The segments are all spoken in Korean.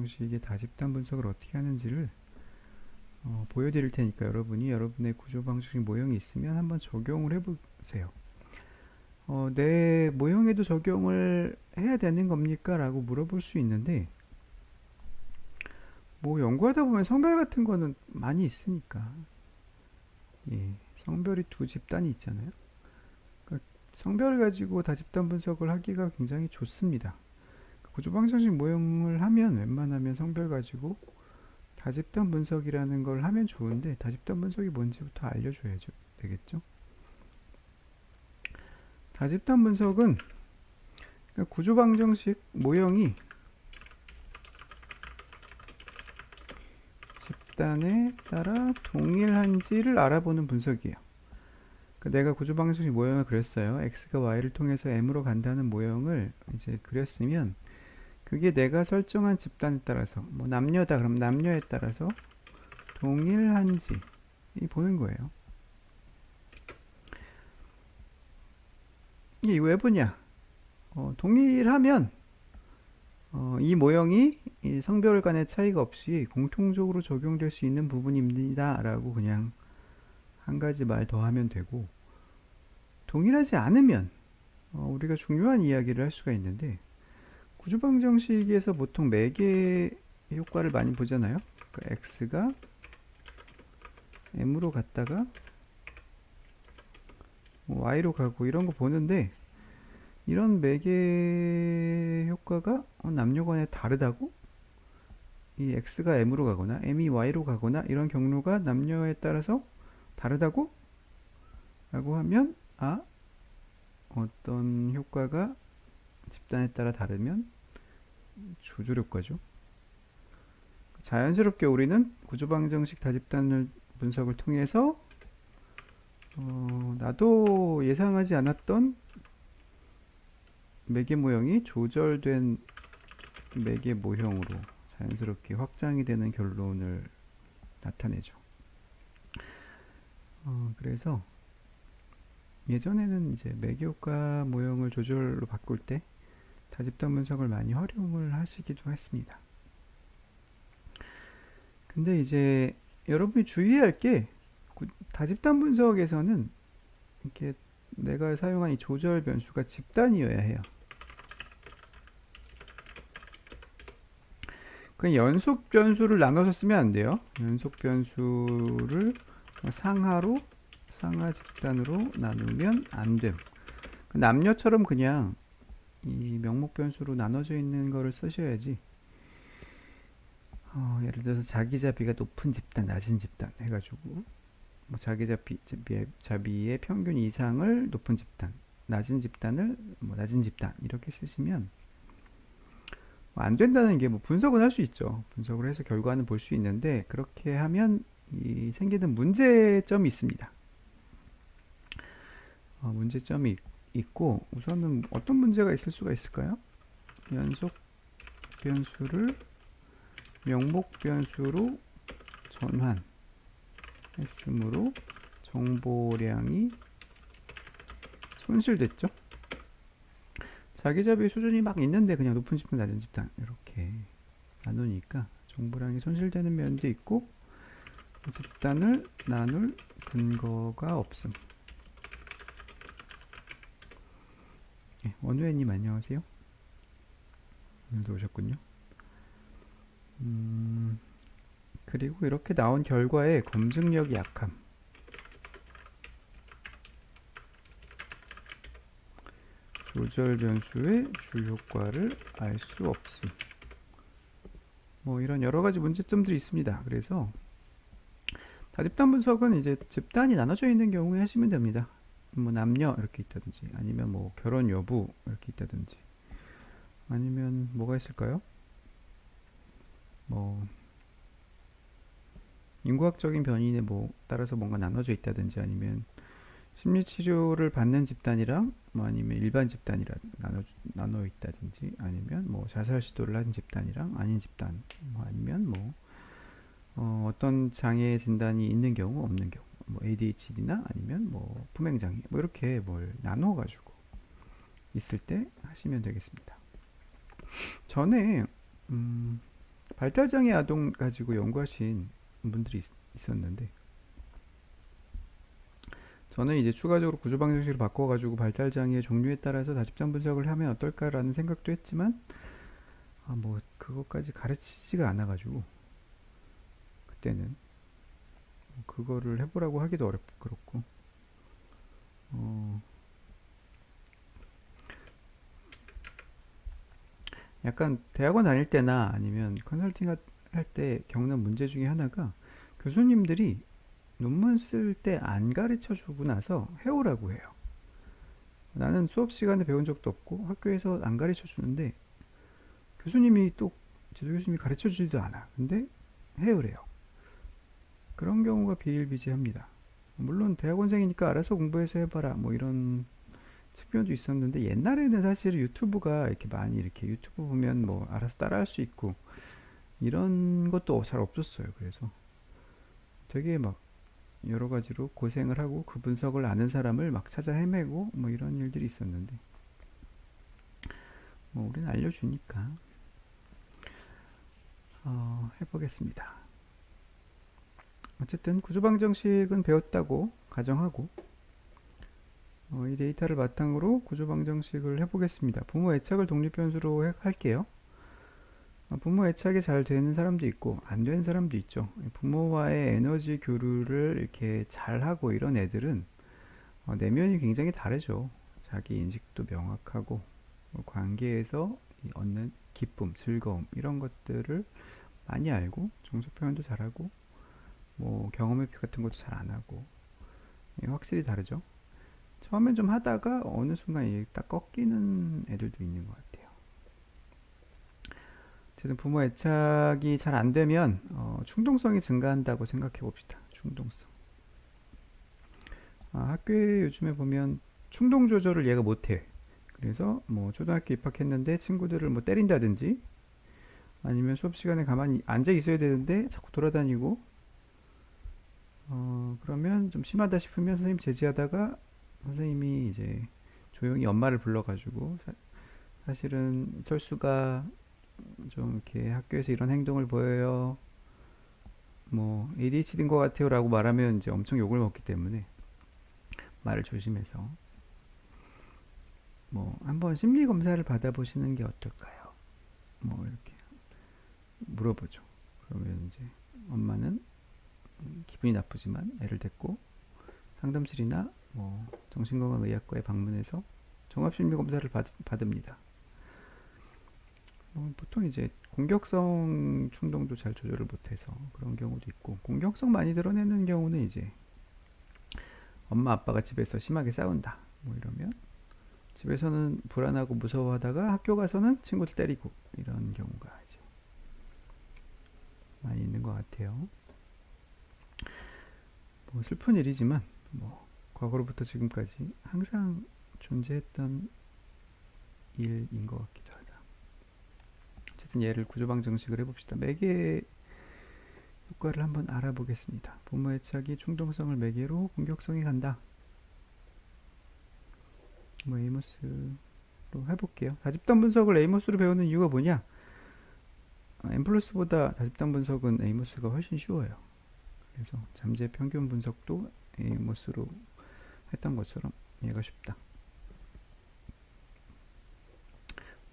방정식의 다집단 분석을 어떻게 하는지를 보여드릴 테니까 여러분이 여러분의 구조 방정식 모형이 있으면 한번 적용을 해보세요. 내 모형에도 적용을 해야 되는 겁니까? 라고 물어볼 수 있는데, 뭐 연구하다 보면 성별 같은 거는 많이 있으니까, 예, 성별이 두 집단이 있잖아요. 그러니까 성별을 가지고 다집단 분석을 하기가 굉장히 좋습니다. 구조 방정식 모형을 하면 웬만하면 성별 가지고 다집단 분석이라는 걸 하면 좋은데, 다집단 분석이 뭔지부터 알려줘야죠. 되겠죠? 다집단 분석은 구조 방정식 모형이 집단에 따라 동일한지를 알아보는 분석이에요. 내가 구조 방정식 모형을 그렸어요. x가 y를 통해서 m으로 간다는 모형을 이제 그렸으면, 그게 내가 설정한 집단에 따라서, 뭐 남녀다 그럼 남녀에 따라서 동일한지 보는 거예요. 이게 왜 보냐? 동일하면 이 모형이 이 성별 간의 차이가 없이 공통적으로 적용될 수 있는 부분입니다 라고 그냥 한 가지 말 더 하면 되고, 동일하지 않으면 우리가 중요한 이야기를 할 수가 있는데, 구조방정식에서 보통 매개 효과를 많이 보잖아요. 그러니까 x가 m으로 갔다가 y로 가고 이런 거 보는데, 이런 매개 효과가 남녀 간에 다르다고? 이 x가 m으로 가거나 m이 y로 가거나 이런 경로가 남녀에 따라서 다르다고? 라고 하면, 어떤 효과가 집단에 따라 다르면 조절 효과죠. 자연스럽게 우리는 구조방정식 다집단 분석을 통해서 나도 예상하지 않았던 매개 모형이 조절된 매개 모형으로 자연스럽게 확장이 되는 결론을 나타내죠. 그래서 예전에는 이제 매개효과 모형을 조절로 바꿀 때 다집단 분석을 많이 활용을 하시기도 했습니다. 근데 이제 여러분이 주의할 게, 다집단 분석에서는 이렇게 내가 사용한 이 조절 변수가 집단이어야 해요. 그냥 연속 변수를 나눠서 쓰면 안 돼요. 연속 변수를 상하로, 상하 집단으로 나누면 안 됨. 남녀처럼 그냥 이 명목 변수로 나눠져 있는 거를 쓰셔야지. 예를 들어서 자기자비가 높은 집단, 낮은 집단 해가지고, 뭐 자기자비의 평균 이상을 높은 집단, 낮은 집단을 뭐 낮은 집단 이렇게 쓰시면 안 된다는 게, 뭐 분석은 할 수 있죠. 분석을 해서 결과는 볼 수 있는데, 그렇게 하면 생기는 문제점이 있습니다. 문제점이 있고, 우선은 어떤 문제가 있을 수가 있을까요? 연속 변수를 명목 변수로 전환했으므로 정보량이 손실됐죠. 자기자비 수준이 막 있는데 그냥 높은 집단, 낮은 집단 이렇게 나누니까 정보량이 손실되는 면도 있고, 집단을 나눌 근거가 없음. 원우회님 안녕하세요. 오늘도 오셨군요. 그리고 이렇게 나온 결과에 검증력이 약함. 조절 변수의 주효과를 알 수 없음. 뭐 이런 여러 가지 문제점들이 있습니다. 그래서 다집단 분석은 이제 집단이 나눠져 있는 경우에 하시면 됩니다. 뭐 남녀 이렇게 있다든지, 아니면 뭐 결혼 여부 이렇게 있다든지, 아니면 뭐가 있을까요? 뭐 인구학적인 변인에 뭐 따라서 뭔가 나눠져 있다든지, 아니면 심리치료를 받는 집단이랑 뭐 아니면 일반 집단이랑 나눠 있다든지, 아니면 뭐 자살 시도를 한 집단이랑 아닌 집단, 뭐 아니면 뭐 어떤 장애 진단이 있는 경우 없는 경우, 뭐 ADHD나 아니면 뭐 품행장애, 뭐 이렇게 뭘 나눠 가지고 있을 때 하시면 되겠습니다. 전에 발달장애 아동 가지고 연구하신 분들이 있었는데, 저는 이제 추가적으로 구조방정식을 바꿔가지고 발달장애 종류에 따라서 다집단 분석을 하면 어떨까라는 생각도 했지만, 뭐 그것까지 가르치지가 않아가지고 그때는 그거를 해보라고 하기도 어렵고 그렇고, 어, 약간 대학원 다닐 때나 아니면 컨설팅 할 때 겪는 문제 중에 하나가, 교수님들이 논문 쓸 때 안 가르쳐 주고 나서 해오라고 해요. 나는 수업 시간에 배운 적도 없고 학교에서 안 가르쳐 주는데, 교수님이 또 지도 교수님이 가르쳐 주지도 않아. 근데 해오래요. 그런 경우가 비일비재합니다. 물론 대학원생이니까 알아서 공부해서 해봐라 뭐 이런 측면도 있었는데, 옛날에는 사실 유튜브가 이렇게 많이, 이렇게 유튜브 보면 뭐 알아서 따라할 수 있고 이런 것도 잘 없었어요. 그래서 되게 막 여러 가지로 고생을 하고 그 분석을 아는 사람을 막 찾아 헤매고 뭐 이런 일들이 있었는데, 뭐 우리는 알려주니까 해보겠습니다. 어쨌든 구조방정식은 배웠다고 가정하고, 이 데이터를 바탕으로 구조방정식을 해보겠습니다. 부모 애착을 독립변수로 할게요. 부모 애착이 잘 되는 사람도 있고 안 되는 사람도 있죠. 부모와의 에너지 교류를 이렇게 잘 하고 이런 애들은 내면이 굉장히 다르죠. 자기 인식도 명확하고, 관계에서 얻는 기쁨, 즐거움 이런 것들을 많이 알고, 정서 표현도 잘하고, 뭐 경험회피 같은 것도 잘 안 하고, 확실히 다르죠. 처음엔 좀 하다가 어느 순간 이게 딱 꺾이는 애들도 있는 것 같아요. 어쨌든 부모 애착이 잘 안 되면 충동성이 증가한다고 생각해 봅시다. 충동성. 학교에 요즘에 보면 충동 조절을 얘가 못해. 그래서 뭐 초등학교 입학했는데 친구들을 뭐 때린다든지, 아니면 수업 시간에 가만히 앉아 있어야 되는데 자꾸 돌아다니고, 그러면 좀 심하다 싶으면 선생님 제지하다가 선생님이 이제 조용히 엄마를 불러가지고, 사실은 철수가 좀 이렇게 학교에서 이런 행동을 보여요, 뭐 ADHD인 것 같아요 라고 말하면 이제 엄청 욕을 먹기 때문에 말을 조심해서, 뭐 한번 심리 검사를 받아보시는 게 어떨까요? 뭐 이렇게 물어보죠. 그러면 이제 엄마는 기분이 나쁘지만 애를 데리고 상담실이나 뭐 정신건강의학과에 방문해서 종합심리검사를 받습니다. 보통 이제 공격성 충동도 잘 조절을 못해서 그런 경우도 있고, 공격성 많이 드러내는 경우는 이제 엄마 아빠가 집에서 심하게 싸운다 뭐 이러면 집에서는 불안하고 무서워하다가 학교 가서는 친구들 때리고, 이런 경우가 이제 많이 있는 것 같아요. 뭐 슬픈 일이지만 뭐 과거로부터 지금까지 항상 존재했던 일인 것 같기도 하다. 어쨌든 얘를 구조방정식을 해봅시다. 매개 효과를 한번 알아보겠습니다. 부모 애착이 충동성을 매개로 공격성이 간다. 뭐 에이모스로 해볼게요. 다집단 분석을 에이모스로 배우는 이유가 뭐냐? 엠플러스보다 다집단 분석은 에이모스가 훨씬 쉬워요. 그래서 잠재 평균 분석도 에이모스로 했던 것처럼 얘가 쉽다.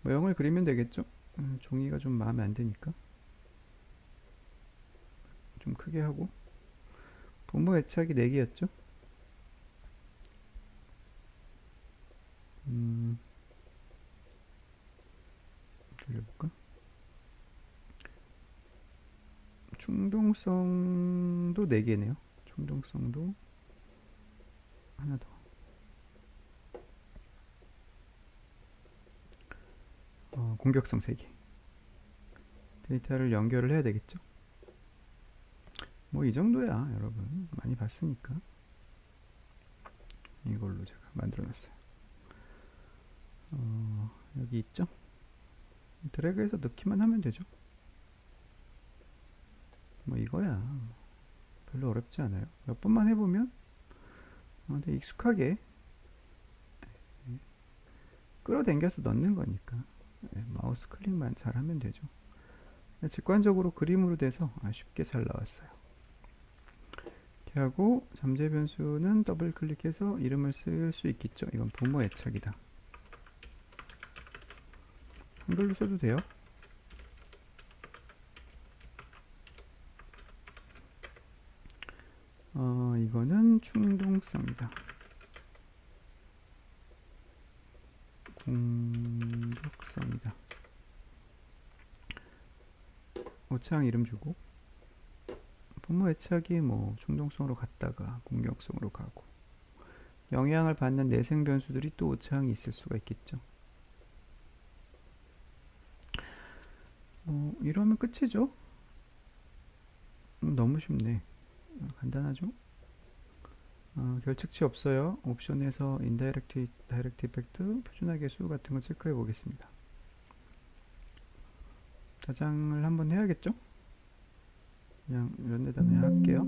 모형을 그리면 되겠죠? 종이가 좀 마음에 안 드니까 좀 크게 하고, 부모 애착이 4개였죠? 돌려볼까? 충동성도 4개네요. 충동성도 하나 더. 공격성 3개. 데이터를 연결을 해야 되겠죠? 뭐 이 정도야 여러분. 많이 봤으니까 이걸로 제가 만들어 놨어요. 여기 있죠? 드래그해서 넣기만 하면 되죠. 뭐 이거야. 별로 어렵지 않아요. 몇 번만 해보면 되게 익숙하게 끌어당겨서 넣는 거니까, 마우스 클릭만 잘 하면 되죠. 직관적으로 그림으로 돼서 쉽게 잘 나왔어요. 이렇게 하고 잠재 변수는 더블 클릭해서 이름을 쓸 수 있겠죠. 이건 부모 애착이다. 한글로 써도 돼요. 이거는 충동성이다. 공격성이다. 오창 이름 주고 부모 애착이 뭐 충동성으로 갔다가 공격성으로 가고 영향을 받는 내생 변수들이 또 오창이 있을 수가 있겠죠. 이러면 끝이죠. 너무 쉽네. 간단하죠. 결측치 없어요. 옵션에서 인다이렉트, 다이렉트 이펙트, 표준화 수 같은 거 체크해 보겠습니다. 저장을 한번 해야겠죠? 그냥 이런 데다 그냥 할게요.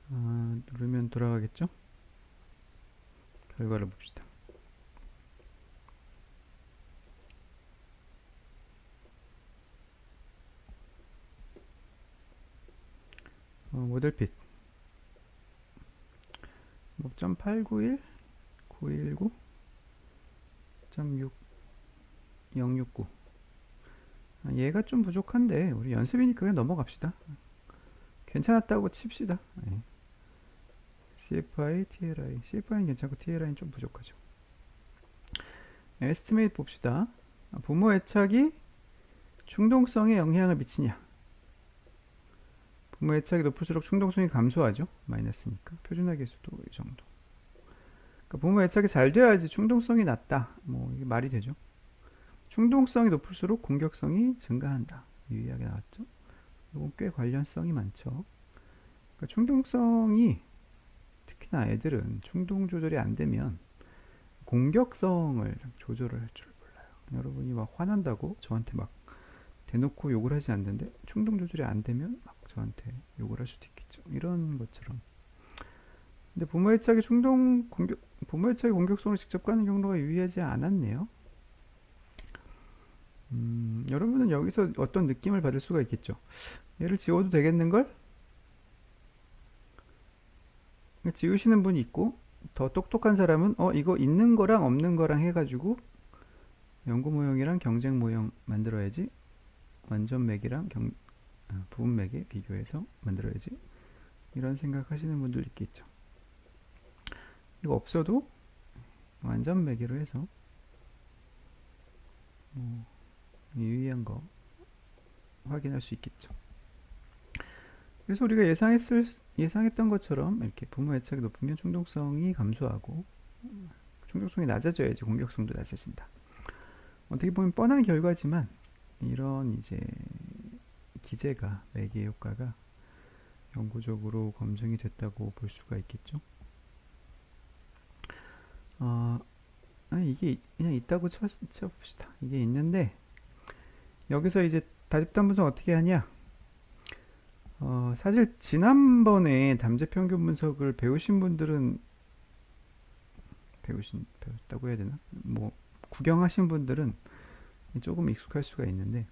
누르면 돌아가겠죠? 결과를 봅시다. 모델핏 5.891 919 069 얘가 좀 부족한데 우리 연습이니까 그냥 넘어갑시다. 괜찮았다고 칩시다. 네. CFI, TLI CFI는 괜찮고 TLI는 좀 부족하죠. 에스티메이트 봅시다. 부모 애착이 충동성에 영향을 미치냐. 부모 애착이 높을수록 충동성이 감소하죠. 마이너스니까. 표준화 계수도 이 정도. 그러니까 부모 애착이 잘 돼야지 충동성이 낮다. 뭐 이게 말이 되죠. 충동성이 높을수록 공격성이 증가한다. 유의하게 나왔죠. 이건 꽤 관련성이 많죠. 그러니까 충동성이 특히나 애들은 충동 조절이 안 되면 공격성을 조절을 할 줄 몰라요. 여러분이 막 화난다고 저한테 막 대놓고 욕을 하지 않는데 충동 조절이 안 되면 막 저한테 욕을 할 수도 있겠죠. 이런 것처럼. 근데 부모 애착이 부모 애착이 공격성으로 직접 가는 경로가 유의하지 않았네요. 여러분은 여기서 어떤 느낌을 받을 수가 있겠죠. 얘를 지워도 되겠는걸? 지우시는 분이 있고 더 똑똑한 사람은 이거 있는 거랑 없는 거랑 해가지고 연구 모형이랑 경쟁 모형 만들어야지. 완전 맥이랑 부분 맥에 비교해서 만들어야지. 이런 생각하시는 분들 있겠죠. 이거 없어도 완전 매개로 해서 유의한 거 확인할 수 있겠죠. 그래서 우리가 예상했던 것처럼 이렇게 부모 애착이 높으면 충동성이 감소하고 충동성이 낮아져야지 공격성도 낮아진다. 어떻게 보면 뻔한 결과지만 이런 이제 기제가 매개 효과가 연구적으로 검증이 됐다고 볼 수가 있겠죠. 이게 그냥 있다고 쳐봅시다. 이게 있는데 여기서 이제 다집단 분석 어떻게 하냐? 사실 지난번에 담재 평균 분석을 배우신 분들은 배웠다고 해야 되나? 뭐 구경하신 분들은 조금 익숙할 수가 있는데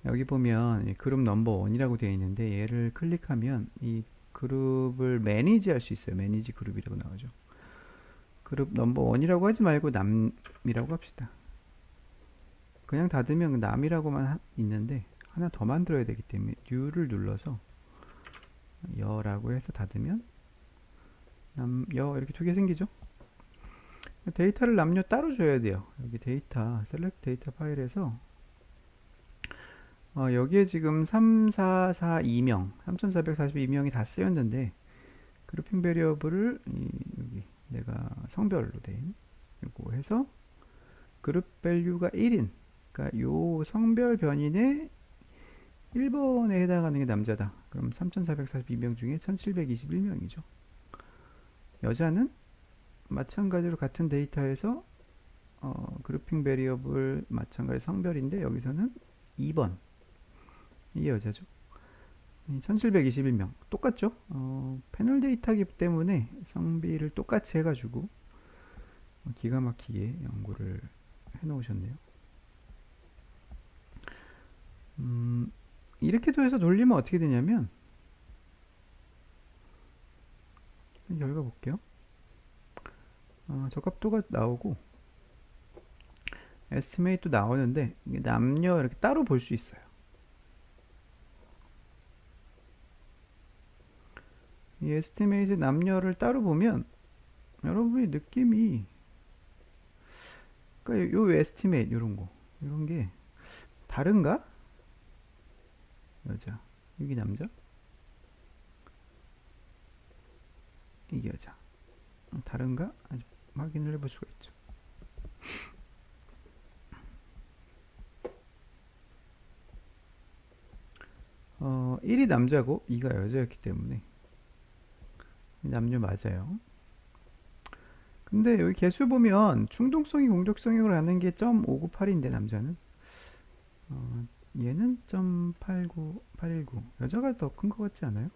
여기 보면 그룹 넘버 1이라고 되어 있는데 얘를 클릭하면 이 그룹을 매니지 할 수 있어요. 매니지 그룹이라고 나오죠. 그룹 넘버 1이라고 하지 말고 남이라고 합시다. 그냥 닫으면 남이라고만 있는데 하나 더 만들어야 되기 때문에 U를 눌러서 여라고 해서 닫으면 여 이렇게 두 개 생기죠. 데이터를 남녀 따로 줘야 돼요. 여기 데이터 셀렉트 데이터 파일에서 여기에 지금 3442명 3442명이 다 쓰였는데 그룹핑 베리어블을 여기 내가 성별로 된 이거 해서 그룹 밸류가 1인 그러니까 요 성별 변인의 1번에 해당하는 게 남자다. 그럼 3442명 중에 1721명이죠. 여자는 마찬가지로 같은 데이터에서 그룹핑 베리어블 마찬가지 성별인데 여기서는 2번 이게 여자죠. 1721명 똑같죠. 패널 데이터이기 때문에 성비를 똑같이 해가지고 기가 막히게 연구를 해놓으셨네요. 이렇게도 해서 돌리면 어떻게 되냐면, 결과 볼게요. 적합도가 나오고 에스티메이트도 나오는데 이게 남녀 이렇게 따로 볼 수 있어요. 이 에스티메이트 남녀를 따로 보면 여러분의 느낌이, 그러니까 요 에스티메이트 이런 게 다른가? 여자, 여기 남자, 이게 여자, 다른가? 아주 확인을 해볼 수가 있죠. 1이 남자고 2가 여자였기 때문에 남녀 맞아요. 근데 여기 개수 보면 충동성이 공격성으로 하는 게 0.598인데 남자는, 얘는 0.89819, 여자가 더 큰 것 같지 않아요?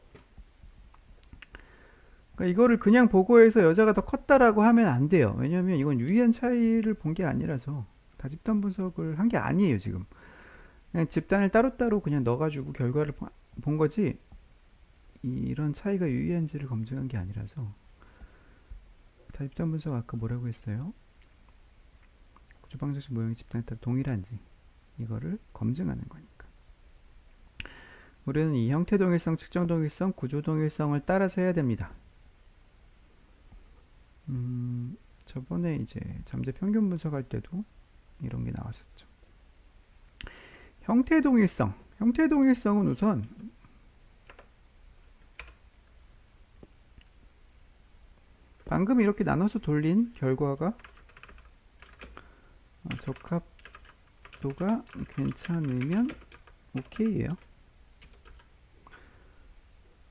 그러니까 이거를 그냥 보고해서 여자가 더 컸다라고 하면 안 돼요. 왜냐면 이건 유의한 차이를 본 게 아니라서, 다집단 분석을 한 게 아니에요 지금. 그냥 집단을 따로따로 그냥 넣어가지고 결과를 본 거지, 이런 차이가 유의한지를 검증한 게 아니라서. 다집단 분석 아까 뭐라고 했어요? 구조방정식 모형이 집단에 따라 동일한지 이거를 검증하는 거니까. 우리는 이 형태 동일성, 측정 동일성, 구조 동일성을 따라서 해야 됩니다. 저번에 이제 잠재 평균 분석할 때도 이런 게 나왔었죠. 형태 동일성. 형태 동일성은 우선 방금 이렇게 나눠서 돌린 결과가 적합도가 괜찮으면 오케이예요.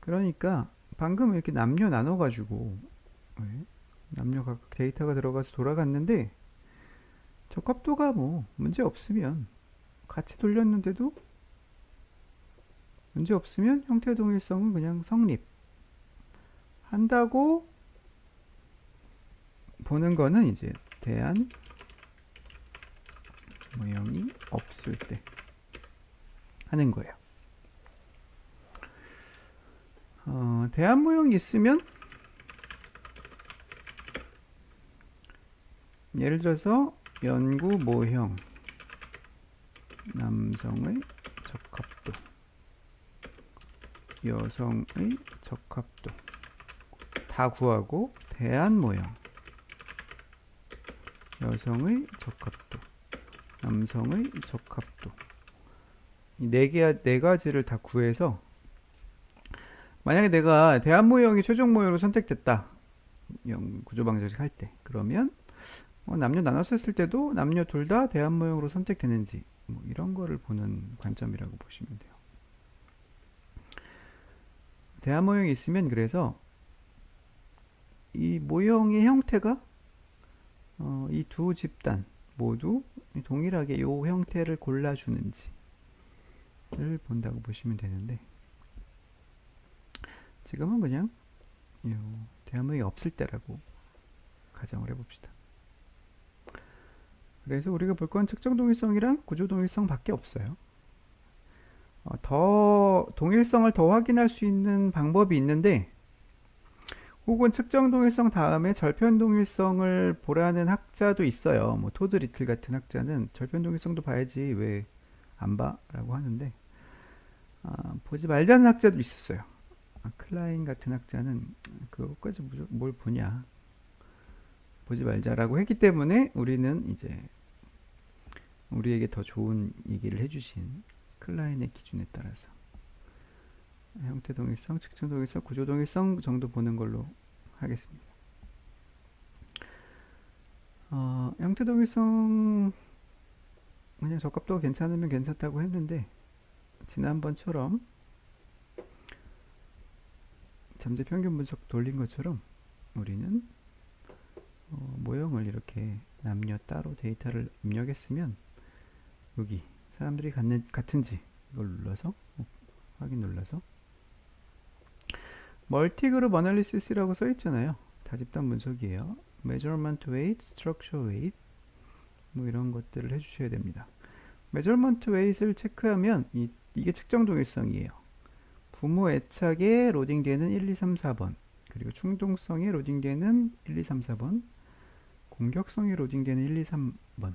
그러니까 방금 이렇게 남녀 나눠가지고 남녀 각각 데이터가 들어가서 돌아갔는데 적합도가 뭐 문제 없으면, 같이 돌렸는데도 문제 없으면 형태 동일성은 그냥 성립 한다고 보는 거는 이제 대안 모형이 없을 때 하는 거예요. 대안 모형이 있으면, 예를 들어서 연구 모형 남성의 적합도, 여성의 적합도 다 구하고, 대안 모형 여성의 적합도, 남성의 적합도, 이 네 가지를 다 구해서, 만약에 내가 대안 모형이 최종 모형으로 선택됐다, 구조 방정식 할 때, 그러면 남녀 나눠서 했을 때도 남녀 둘 다 대안 모형으로 선택되는지, 뭐 이런 거를 보는 관점이라고 보시면 돼요. 대안 모형이 있으면, 그래서 이 모형의 형태가 이 두 집단 모두 동일하게 이 형태를 골라주는지를 본다고 보시면 되는데, 지금은 그냥 대안 모형이 없을 때라고 가정을 해봅시다. 그래서 우리가 볼 건 측정 동일성이랑 구조 동일성 밖에 없어요. 더 동일성을 더 확인할 수 있는 방법이 있는데, 혹은 측정 동일성 다음에 절편 동일성을 보라는 학자도 있어요. 뭐 토드 리틀 같은 학자는 절편 동일성도 봐야지 왜 안 봐? 라고 하는데, 보지 말자는 학자도 있었어요. 클라인 같은 학자는 그것까지 뭘 보냐, 보지 말자라고 했기 때문에 우리는 이제 우리에게 더 좋은 얘기를 해주신 클라인의 기준에 따라서 형태 동일성, 측정 동일성, 구조 동일성 정도 보는 걸로 하겠습니다. 형태 동일성 그냥 적합도가 괜찮으면 괜찮다고 했는데, 지난번처럼 잠재 평균 분석 돌린 것처럼 우리는 모형을 이렇게 남녀 따로 데이터를 입력했으면, 여기 사람들이 같은지 이걸 눌러서 확인 눌러서 멀티그룹 어널리시스라고 써 있잖아요. 다집단 분석이에요. measurement weight, structure weight 뭐 이런 것들을 해주셔야 됩니다. 메저먼트 웨이트를 체크하면 이게 측정 동일성이에요. 부모 애착에 로딩되는 1, 2, 3, 4번, 그리고 충동성에 로딩되는 1, 2, 3, 4번, 공격성에 로딩되는 1, 2, 3번.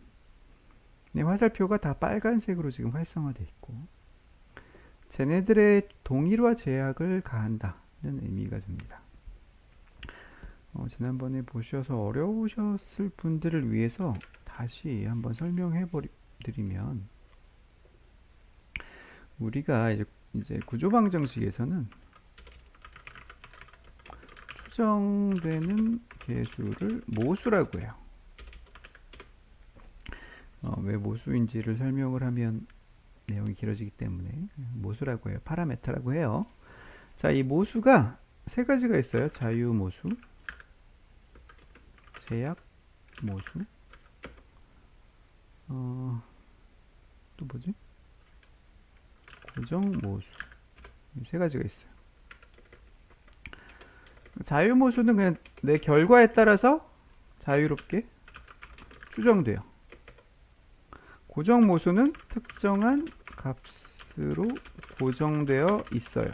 네, 화살표가 다 빨간색으로 지금 활성화되어 있고, 쟤네들의 동일화 제약을 가한다는 의미가 됩니다. 지난번에 보셔서 어려우셨을 분들을 위해서 다시 한번 설명해 드리면, 우리가 이제 구조방정식에서는 추정되는 개수를 모수라고 해요. 왜 모수인지를 설명을 하면 내용이 길어지기 때문에 모수라고 해요. 파라메타라고 해요. 자, 이 모수가 세 가지가 있어요. 자유모수, 제약모수, 또 뭐지? 고정모수. 세 가지가 있어요. 자유모수는 그냥 내 결과에 따라서 자유롭게 추정돼요. 고정모수는 특정한 값으로 고정되어 있어요.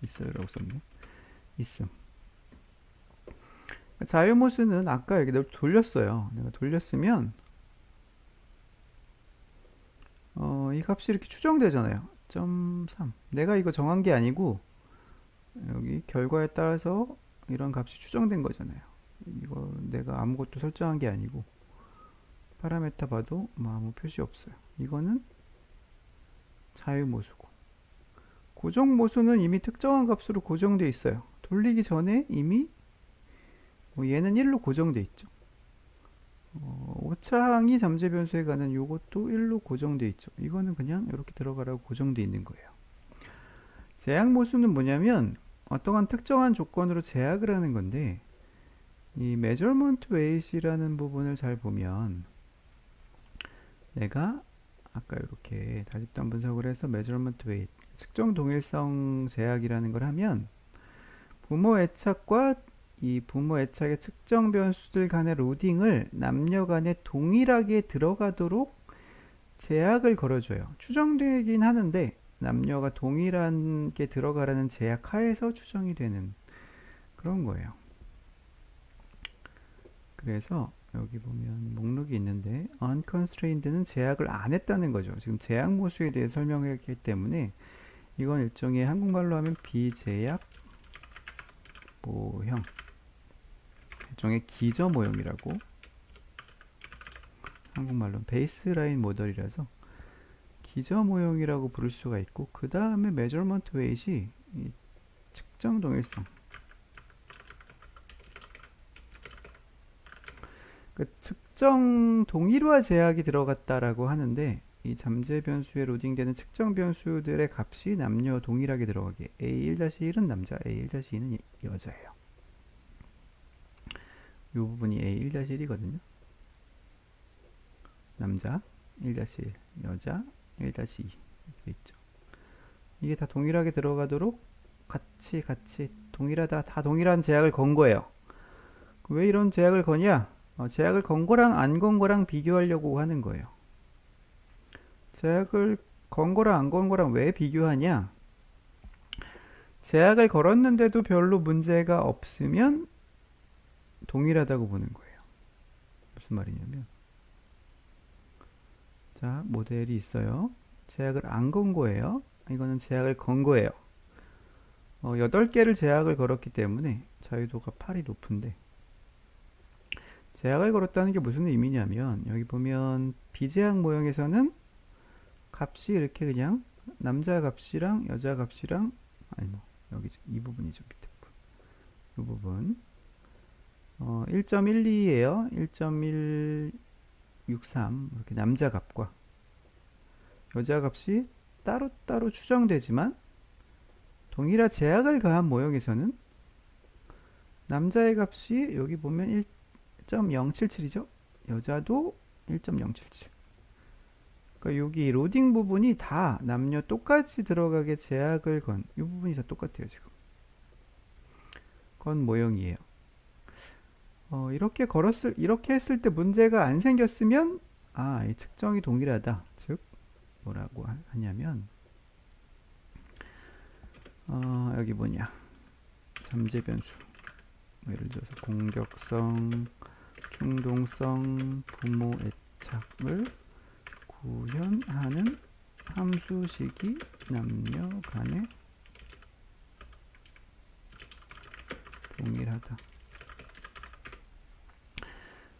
있어요라고 썼네. 있음. 자유모수는 아까 이렇게 돌렸어요. 내가 돌렸으면 이 값이 이렇게 추정되잖아요. 0.3. 내가 이거 정한 게 아니고 여기 결과에 따라서 이런 값이 추정된 거잖아요. 이거 내가 아무것도 설정한 게 아니고 파라메타 봐도 뭐 아무 표시 없어요. 이거는 자유모수고, 고정모수는 이미 특정한 값으로 고정되어 있어요. 돌리기 전에 이미 얘는 1로 고정되어 있죠. 오차항이 잠재변수에 가는 요것도 1로 고정되어 있죠. 이거는 그냥 이렇게 들어가라고 고정되어 있는 거예요. 제약모수는 뭐냐면 어떠한 특정한 조건으로 제약을 하는 건데, 이 measurement weight이라는 부분을 잘 보면 내가 아까 이렇게 다집단 분석을 해서 measurement weight, 측정 동일성 제약이라는 걸 하면 부모 애착과 이 부모 애착의 측정 변수들 간의 로딩을 남녀 간에 동일하게 들어가도록 제약을 걸어줘요. 추정되긴 하는데 남녀가 동일하게 들어가라는 제약 하에서 추정이 되는 그런 거예요. 그래서 여기 보면 목록이 있는데 unconstrained는 제약을 안 했다는 거죠. 지금 제약 모수에 대해 설명했기 때문에 이건 일종의 한국말로 하면 비제약 모형, 일종의 기저 모형이라고, 한국말로 베이스라인 모델이라서 기저 모형이라고 부를 수가 있고, 그 다음에 measurement weight이 이 측정 동일성, 그 측정 동일화 제약이 들어갔다라고 하는데, 이 잠재 변수에 로딩되는 측정 변수들의 값이 남녀 동일하게 들어가게, A1-1은 남자, A1-2는 여자예요. 이 부분이 A1-1이거든요. 남자 1-1, 여자 1-2 이렇게 있죠. 이게 다 동일하게 들어가도록 같이 동일하다, 다 동일한 제약을 건 거예요. 왜 이런 제약을 거냐? 제약을 건 거랑 안 건 거랑 비교하려고 하는 거예요. 제약을 건 거랑 안 건 거랑 왜 비교하냐? 제약을 걸었는데도 별로 문제가 없으면 동일하다고 보는 거예요. 무슨 말이냐면, 자, 모델이 있어요. 제약을 안 건 거예요. 이거는 제약을 건 거예요. 8개를 제약을 걸었기 때문에 자유도가 8이 높은데, 제약을 걸었다는 게 무슨 의미냐면, 여기 보면 비제약 모형에서는 값이 이렇게 그냥 남자 값이랑 여자 값이랑, 아니 뭐 여기 이 부분이죠, 밑에 부분, 이 부분 1.12예요 1.163 이렇게 남자 값과 여자 값이 따로따로 추정되지만, 동일한 제약을 가한 모형에서는 남자의 값이 여기 보면 1.077이죠. 여자도 1.077. 그러니까 여기 로딩 부분이 다 남녀 똑같이 들어가게 제약을 건, 이 부분이 다 똑같아요. 지금 건 모형이에요. 이렇게 했을 때 문제가 안 생겼으면 이 측정이 동일하다. 즉 뭐라고 하냐면 여기 뭐냐, 잠재 변수, 뭐 예를 들어서 공격성, 충동성, 부모 애착을 구현하는 함수식이 남녀 간에 동일하다.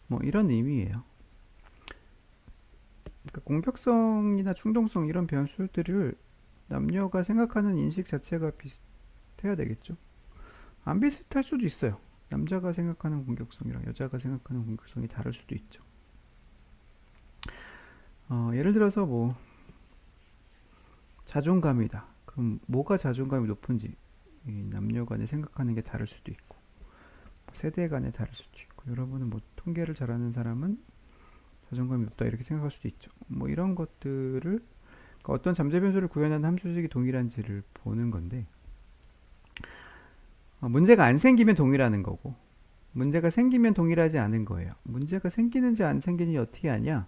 뭐 이런 의미예요. 그러니까 공격성이나 충동성 이런 변수들을 남녀가 생각하는 인식 자체가 비슷해야 되겠죠. 안 비슷할 수도 있어요. 남자가 생각하는 공격성이랑 여자가 생각하는 공격성이 다를 수도 있죠. 예를 들어서 뭐 자존감이다. 그럼 뭐가 자존감이 높은지 남녀 간에 생각하는 게 다를 수도 있고, 세대 간에 다를 수도 있고, 여러분은 뭐 통계를 잘하는 사람은 자존감이 높다 이렇게 생각할 수도 있죠. 뭐 이런 것들을, 그러니까 어떤 잠재 변수를 구현하는 함수식이 동일한지를 보는 건데, 문제가 안 생기면 동일하는 거고, 문제가 생기면 동일하지 않은 거예요. 문제가 생기는지 안 생기는지 어떻게 아냐?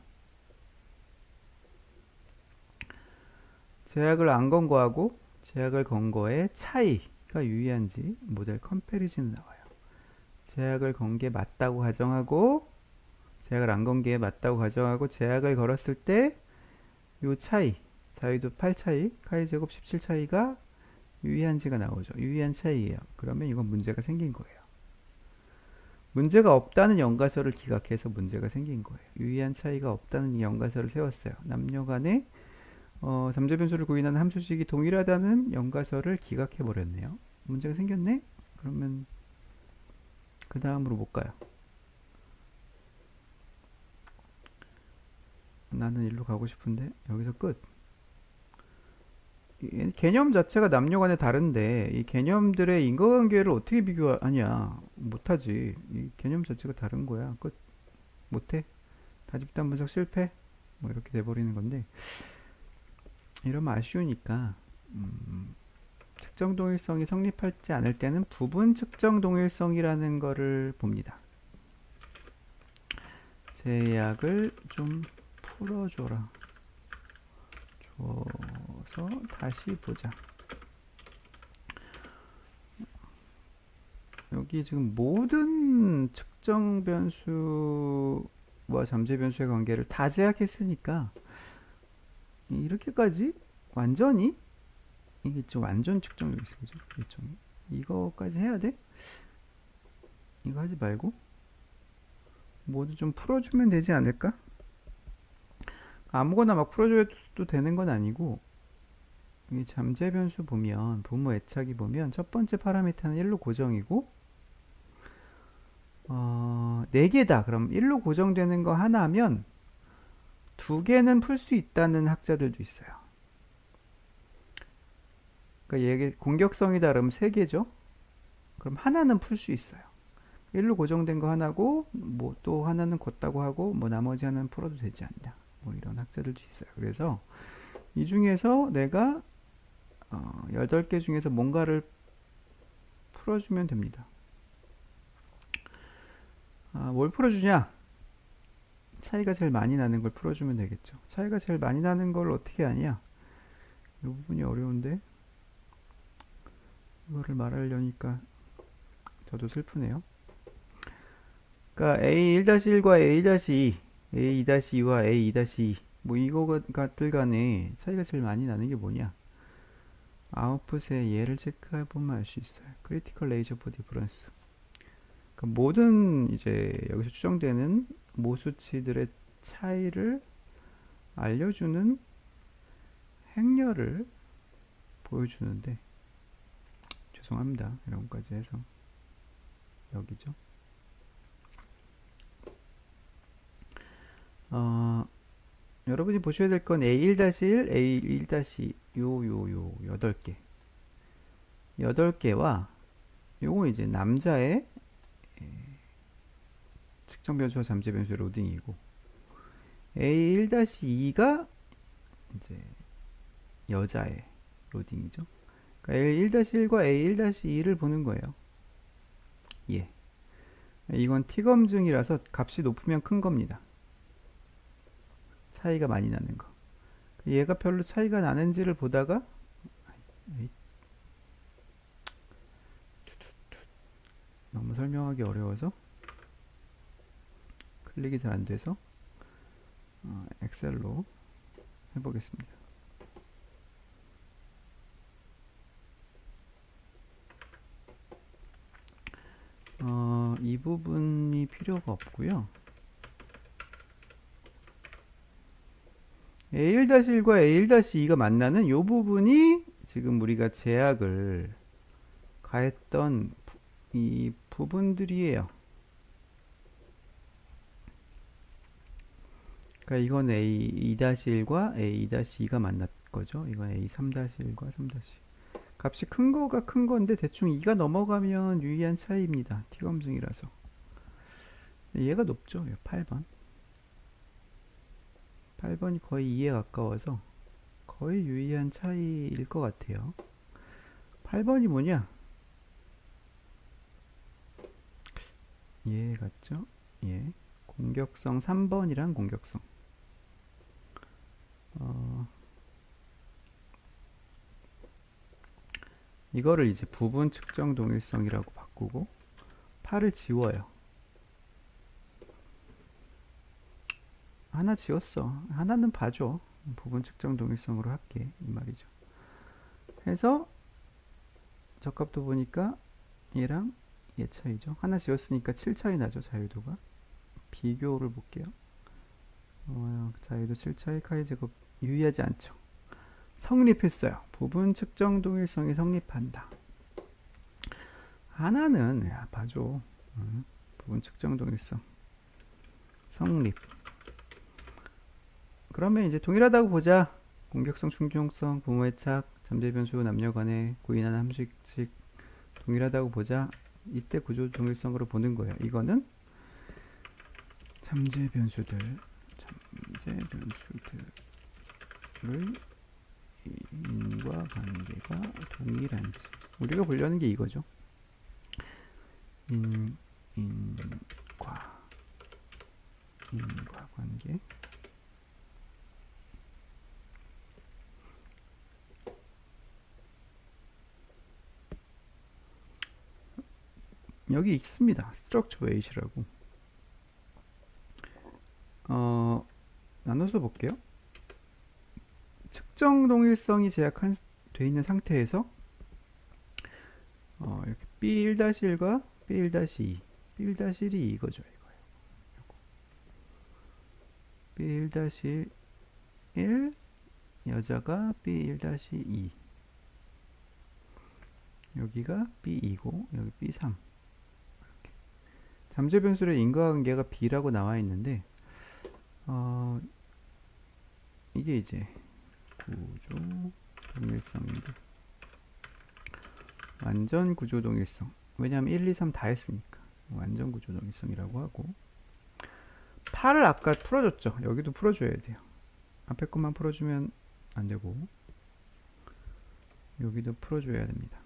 제약을 안 건 거하고 제약을 건 거의 차이가 유의한지 모델 컴패리즌 나와요. 제약을 건 게 맞다고 가정하고 제약을 안 건 게 맞다고 가정하고 제약을 걸었을 때 요 차이, 자유도 8 차이, 카이 제곱 17 차이가 유의한지가 나오죠. 유의한 차이예요. 그러면 이건 문제가 생긴 거예요. 문제가 없다는 연가설을 기각해서 문제가 생긴 거예요. 유의한 차이가 없다는 연가설을 세웠어요. 남녀 간에 잠재 변수를 구인하는 함수식이 동일하다는 연가설을 기각해 버렸네요. 문제가 생겼네? 그러면 그 다음으로 못 가요. 나는 일로 가고 싶은데 여기서 끝. 개념 자체가 남녀 간에 다른데 이 개념들의 인과관계를 어떻게 비교하냐? 못하지. 이 개념 자체가 다른 거야. 끝. 못해. 다집단 분석 실패. 뭐 이렇게 돼버리는 건데, 이러면 아쉬우니까 측정 동일성이 성립하지 않을 때는 부분 측정 동일성이라는 거를 봅니다. 제약을 좀 풀어줘라. 줘서 다시 보자. 여기 지금 모든 측정 변수와 잠재 변수의 관계를 다 제약했으니까 이렇게까지 완전히 이게 좀 완전 측정력 있어, 그죠? 일종의 이거까지 해야 돼? 이거 하지 말고 모두 좀 풀어주면 되지 않을까? 아무거나 막 풀어줘도 되는 건 아니고, 이 잠재 변수 보면 부모 애착이 보면 첫 번째 파라미터는 1로 고정이고 4개다. 그럼 1로 고정되는 거 하나면 2개는 풀 수 있다는 학자들도 있어요. 그러니까 얘게 공격성이다 그러면 3개죠. 그럼 하나는 풀 수 있어요. 1로 고정된 거 하나고 뭐 또 하나는 걷다고 하고 뭐 나머지 하나는 풀어도 되지 않냐. 뭐 이런 학자들도 있어요. 그래서 이 중에서 내가 8개 중에서 뭔가를 풀어주면 됩니다. 뭘 풀어주냐? 차이가 제일 많이 나는 걸 풀어주면 되겠죠. 차이가 제일 많이 나는 걸 어떻게 아냐? 이 부분이 어려운데 이거를 말하려니까 저도 슬프네요. 그러니까 A1-1과 A1-2, A2-2와 A2-2 뭐 이거들 간에 차이가 제일 많이 나는 게 뭐냐? 아웃풋의 얘를 체크해보면 알 수 있어요. 크리티컬 레이저 포 디퍼런스. 그러니까 모든 이제 여기서 추정되는 모수치들의 차이를 알려주는 행렬을 보여주는데, 죄송합니다. 이런 것까지 해서 여기죠. 여러분이 보셔야 될 건 A1-1, A1-2 요 8개 8개와 요거 이제 남자의 측정 변수와 잠재 변수의 로딩이고, A1-2가 이제 여자의 로딩이죠. 그러니까 A1-1과 A1-2를 보는 거예요. 예. 이건 T검증이라서 값이 높으면 큰 겁니다. 차이가 많이 나는 거. 얘가 별로 차이가 나는지를 보다가 너무 설명하기 어려워서 클릭이 잘 안 돼서 엑셀로 해보겠습니다. 이 부분이 필요가 없고요. A1-1과 A1-2가 만나는 이 부분이 지금 우리가 제약을 가했던 이 부분들이에요. 그러니까 이건 A2-1과 A2-2가 만났 거죠. 이건 A3-1과 3-2. 값이 큰 거가 큰 건데 대충 2가 넘어가면 유의한 차이입니다. T검증이라서. 얘가 높죠. 8번. 8번이 거의 2에 가까워서 거의 유의한 차이일 것 같아요. 8번이 뭐냐? 얘 같죠? 예. 공격성 3번이랑 공격성. 이거를 이제 부분 측정 동일성이라고 바꾸고 8을 지워요. 하나 지웠어. 하나는 봐줘. 부분 측정 동일성으로 할게. 이 말이죠. 해서 적합도 보니까 얘랑 얘 차이죠. 하나 지웠으니까 7 차이 나죠. 자유도가. 비교를 볼게요. 자유도 7 차이 카이 제곱 유의하지 않죠. 성립했어요. 부분 측정 동일성이 성립한다. 하나는 봐줘. 부분 측정 동일성 성립. 그러면 이제 동일하다고 보자. 공격성, 충족성, 부모애착, 잠재변수, 남녀간의 고인한 함식식 동일하다고 보자. 이때 구조 동일성으로 보는 거예요. 이거는 잠재변수들을 인과관계가 동일한지 우리가 보려는 게 이거죠. 인과관계 여기 있습니다. structure weight이라고. 나눠서 볼게요. 측정 동일성이 제약한 돼 있는 상태에서 이렇게 B1-1과 B1-2 B1-1이 이거죠. 이거예요. B1-1 여자가 B1-2 여기가 B2고 여기 B3 이렇게. 잠재변수의 인과관계가 B라고 나와 있는데 이게 이제 구조 동일성인데 완전 구조 동일성. 왜냐하면 1, 2, 3 다 했으니까 완전 구조 동일성이라고 하고 8을 아까 풀어줬죠. 여기도 풀어줘야 돼요. 앞에 것만 풀어주면 안 되고 여기도 풀어줘야 됩니다.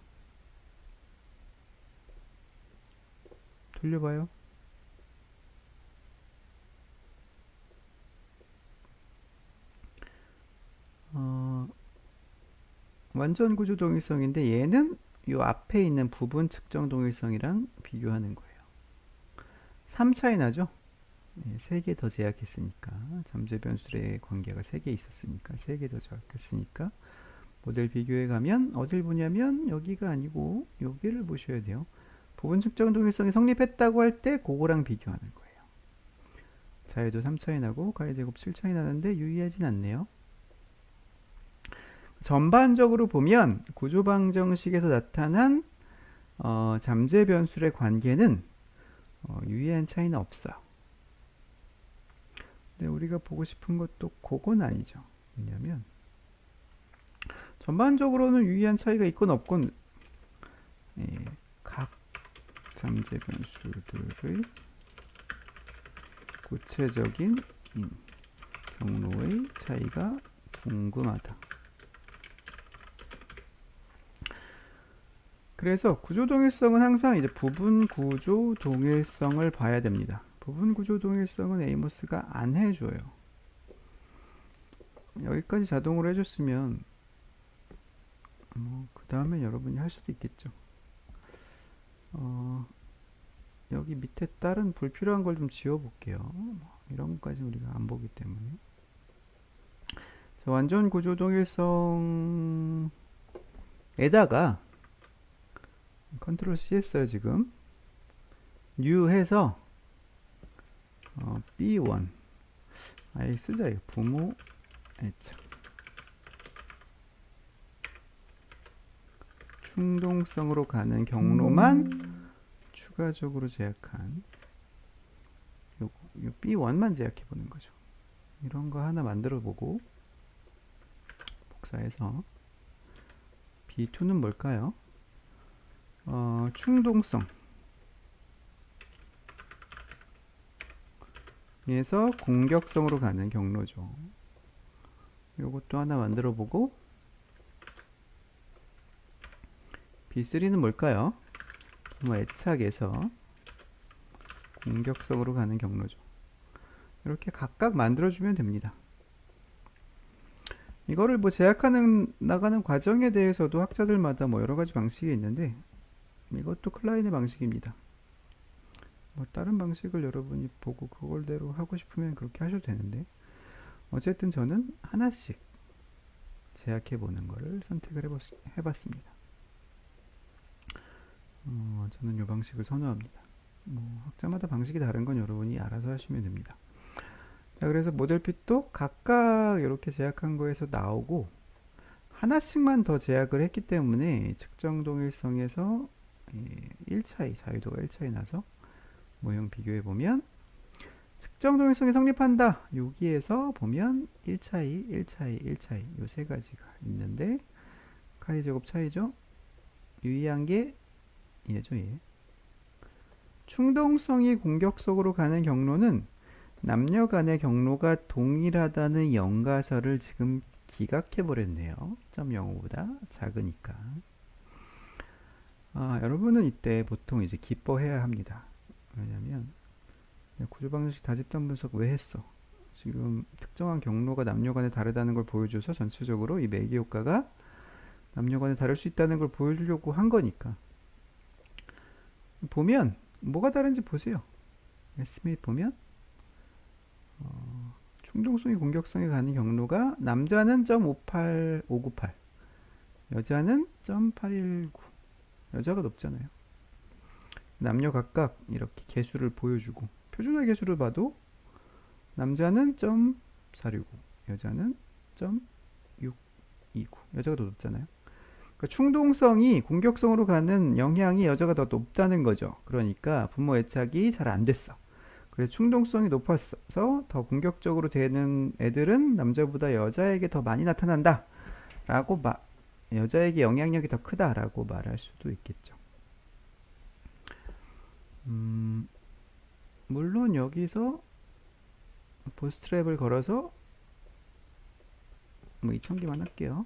돌려봐요. 완전 구조 동일성인데 얘는 요 앞에 있는 부분 측정 동일성이랑 비교하는 거예요. 3 차이 나죠? 3개 더 제약했으니까 잠재 변수의 관계가 3개 있었으니까 3개 더 제약했으니까 모델 비교해 가면 어딜 보냐면 여기가 아니고 여기를 보셔야 돼요. 부분 측정 동일성이 성립했다고 할 때 그거랑 비교하는 거예요. 자유도 3 차이 나고 가의 제곱 7 차이 나는데 유의하진 않네요. 전반적으로 보면 구조방정식에서 나타난 잠재 변수의 관계는 유의한 차이는 없어요. 근데 우리가 보고 싶은 것도 그건 아니죠. 왜냐면 전반적으로는 유의한 차이가 있건 없건 각 잠재 변수들의 구체적인 경로의 차이가 궁금하다. 그래서 구조 동일성은 항상 이제 부분 구조 동일성을 봐야 됩니다. 부분 구조 동일성은 에이모스가 안 해줘요. 여기까지 자동으로 해줬으면 뭐 그 다음에 여러분이 할 수도 있겠죠. 여기 밑에 다른 불필요한 걸 좀 지워볼게요. 뭐 이런 것까지 우리가 안 보기 때문에. 자, 완전 구조 동일성에다가 컨트롤 C 했어요 지금. new 해서 B1 아예 쓰자. 이거 부모 애착 충동성으로 가는 경로만 추가적으로 제약한 요 B1만 제약해 보는 거죠. 이런 거 하나 만들어 보고 복사해서 B2는 뭘까요? 충동성 에서 공격성으로 가는 경로죠. 요것도 하나 만들어 보고 B3는 뭘까요? 뭐 애착에서 공격성으로 가는 경로죠. 이렇게 각각 만들어주면 됩니다. 이거를 뭐 제약하는 나가는 과정에 대해서도 학자들마다 뭐 여러 가지 방식이 있는데 이것도 클라인의 방식입니다. 뭐 다른 방식을 여러분이 보고 그걸대로 하고 싶으면 그렇게 하셔도 되는데 어쨌든 저는 하나씩 제약해 보는 거를 선택을 해봤습니다. 저는 이 방식을 선호합니다. 뭐 학자마다 방식이 다른 건 여러분이 알아서 하시면 됩니다. 자, 그래서 모델핏도 각각 이렇게 제약한 거에서 나오고 하나씩만 더 제약을 했기 때문에 측정 동일성에서 1차이, 자유도가 1차이 나서 모형 비교해 보면 측정 동일성이 성립한다. 여기에서 보면 1차이, 1차이, 1차이 요 세 가지가 있는데 카이 제곱 차이죠. 유의한 게 얘죠, 얘. 충동성이 공격적으로 가는 경로는 남녀 간의 경로가 동일하다는 연가설을 지금 기각해 버렸네요. 0.05보다 작으니까. 여러분은 이때 보통 이제 기뻐해야 합니다. 왜냐면 구조방정식 다집단 분석 왜 했어? 지금 특정한 경로가 남녀 간에 다르다는 걸 보여줘서 전체적으로 이 매개 효과가 남녀 간에 다를 수 있다는 걸 보여주려고 한 거니까. 보면 뭐가 다른지 보세요. 에스티메이트 보면 충동성이 공격성에 가는 경로가 남자는 0.58598 여자는 0.819 여자가 높잖아요. 남녀 각각 이렇게 개수를 보여주고 표준화 개수를 봐도 남자는 0.465 여자는 0.629 여자가 더 높잖아요. 그러니까 충동성이 공격성으로 가는 영향이 여자가 더 높다는 거죠. 그러니까 부모 애착이 잘 안 됐어. 그래서 충동성이 높아서 더 공격적으로 되는 애들은 남자보다 여자에게 더 많이 나타난다 라고 여자에게 영향력이 더 크다라고 말할 수도 있겠죠. 물론 여기서 보스트랩을 걸어서 뭐 2000개만 할게요.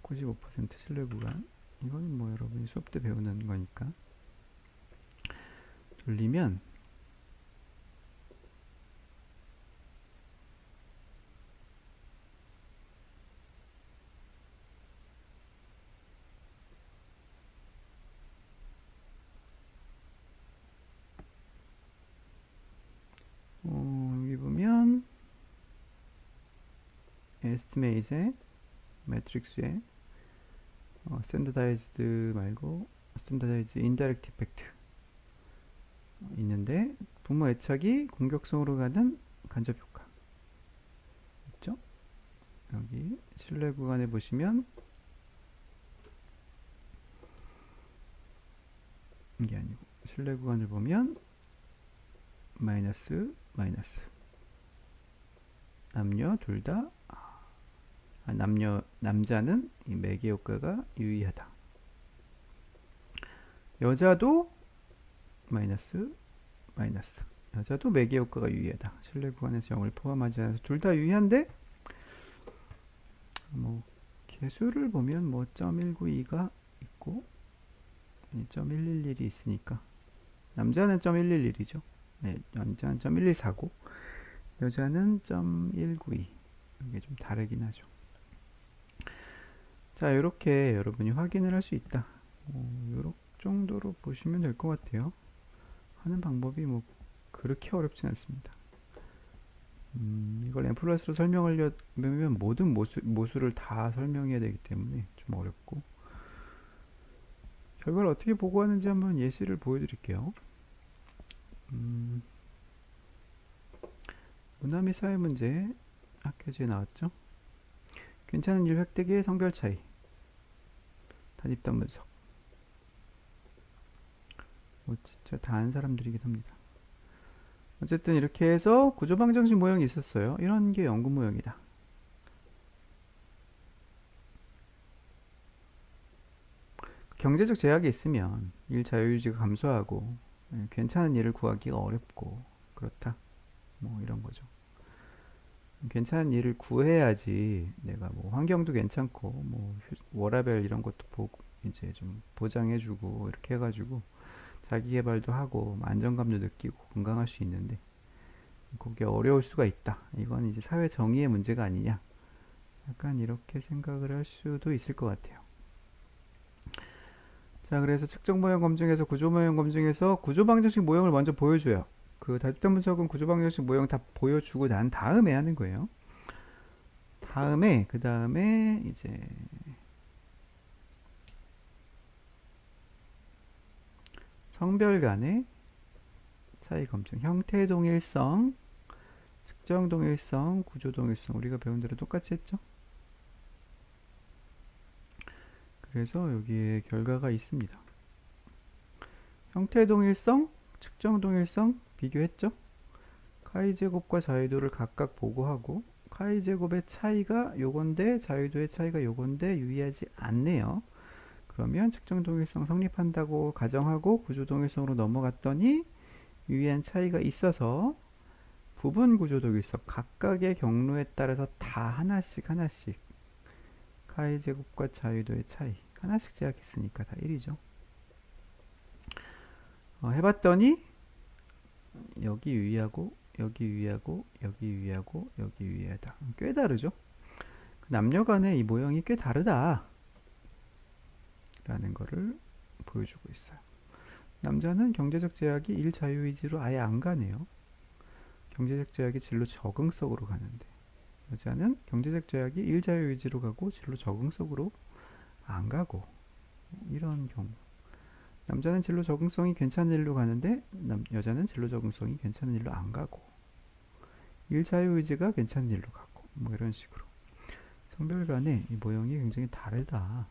95% 신뢰 구간. 이건 뭐 여러분이 수업 때 배우는 거니까. 돌리면 여기 보면 에스티메이트에 매트릭스에 스탠다다이즈드 말고 스탠다다이즈 인다이렉트 이펙트 있는데 부모 애착이 공격성으로 가는 간접 효과 있죠? 여기 신뢰 구간에 보시면 이게 아니고 신뢰 구간을 보면 마이너스 남녀 둘다 남자는 이 매개 효과가 유의하다. 여자도 마이너스 여자도 매개 효과가 유의하다. 신뢰 구간에서 0을 포함하지 않아서 둘 다 유의한데 뭐 개수를 보면 뭐 0.192가 있고 0.111이 있으니까 남자는 0.111이죠. 네, 남자는 0.1149 여자는 0.192 이게 좀 다르긴 하죠. 자, 이렇게 여러분이 확인을 할 수 있다. 이렇게 정도로 보시면 될 것 같아요. 하는 방법이 뭐 그렇게 어렵진 않습니다. 이걸 M 플러스로 설명하려면 모든 모수를 다 설명해야 되기 때문에 좀 어렵고, 결과를 어떻게 보고하는지 한번 예시를 보여드릴게요. 문화및 사회문제 학교지에 나왔죠. 괜찮은 일 획득의 성별 차이, 단입단 분석. 뭐 진짜 다 아는 사람들이긴 합니다. 어쨌든 이렇게 해서 구조방정식 모형이 있었어요. 이런 게 연구 모형이다. 경제적 제약이 있으면 일 자유유지가 감소하고 괜찮은 일을 구하기가 어렵고 그렇다. 뭐 이런 거죠. 괜찮은 일을 구해야지 내가 뭐 환경도 괜찮고 뭐 워라밸 이런 것도 보고 이제 좀 보장해주고 이렇게 해가지고 자기 개발도 하고 안정감도 느끼고 건강할 수 있는데 그게 어려울 수가 있다. 이건 이제 사회 정의의 문제가 아니냐. 약간 이렇게 생각을 할 수도 있을 것 같아요. 자, 그래서 측정 모형 검증에서 구조 모형 검증에서 구조 방정식 모형을 먼저 보여줘요. 그 답변 분석은 구조 방정식 모형 다 보여주고 난 다음에 하는 거예요. 그 다음에 이제 성별 간의 차이 검증, 형태 동일성, 측정 동일성, 구조 동일성 우리가 배운 대로 똑같이 했죠. 그래서 여기에 결과가 있습니다. 형태 동일성, 측정 동일성 비교했죠. 카이 제곱과 자유도를 각각 보고하고 카이 제곱의 차이가 요건데 자유도의 차이가 요건데 유의하지 않네요. 그러면 측정 동일성 성립한다고 가정하고 구조 동일성으로 넘어갔더니 유의한 차이가 있어서 부분 구조 동일성 각각의 경로에 따라서 다 하나씩 카이 제곱과 자유도의 차이 하나씩 제약했으니까 다 1이죠. 해봤더니 여기 유의하고 여기 유의하고 여기 유의하고 여기 유의하다. 꽤 다르죠. 남녀 간의 이 모형이 꽤 다르다 라는 거를 보여주고 있어요. 남자는 경제적 제약이 일 자유의지로 아예 안 가네요. 경제적 제약이 진로 적응성으로 가는데 여자는 경제적 제약이 일 자유의지로 가고 진로 적응성으로 안 가고 이런 경우. 남자는 진로 적응성이 괜찮은 일로 가는데 여자는 진로 적응성이 괜찮은 일로 안 가고 일 자유의지가 괜찮은 일로 가고 뭐 이런 식으로 성별 간의 이 모형이 굉장히 다르다.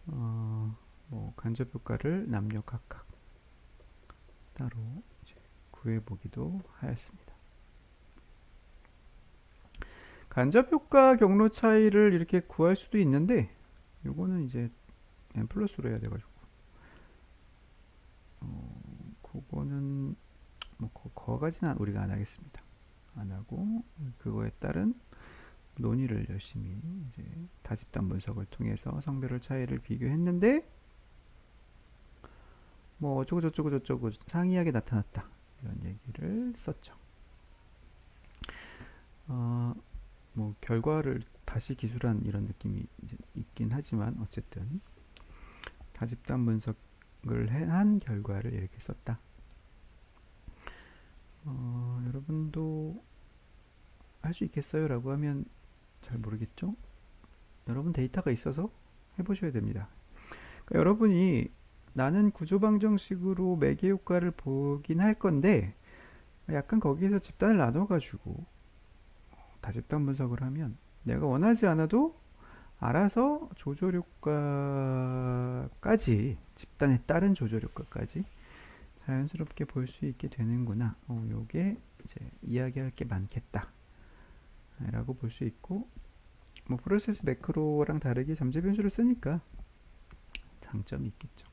뭐 간접 효과를 남녀 각각 따로 이제 구해보기도 하였습니다. 간접 효과 경로 차이를 이렇게 구할 수도 있는데 요거는 이제 n 플러스로 해야 돼가지고 그거는 뭐 거까지는 우리가 안 하겠습니다. 안 하고 그거에 따른 논의를 열심히 이제 다집단 분석을 통해서 성별 차이를 비교했는데 뭐 어쩌고 저쩌고 상이하게 나타났다 이런 얘기를 썼죠. 뭐 결과를 다시 기술한 이런 느낌이 이제 있긴 하지만 어쨌든 다집단 분석을 한 결과를 이렇게 썼다. 여러분도 할 수 있겠어요? 라고 하면 잘 모르겠죠? 여러분 데이터가 있어서 해보셔야 됩니다. 그러니까 여러분이 나는 구조방정식으로 매개 효과를 보긴 할 건데 약간 거기에서 집단을 나눠가지고 다집단 분석을 하면 내가 원하지 않아도 알아서 조절효과까지 집단에 따른 조절효과까지 자연스럽게 볼 수 있게 되는구나. 요게 이제 이야기할 게 많겠다 라고 볼 수 있고 뭐 프로세스 매크로랑 다르게 잠재 변수를 쓰니까 장점이 있겠죠.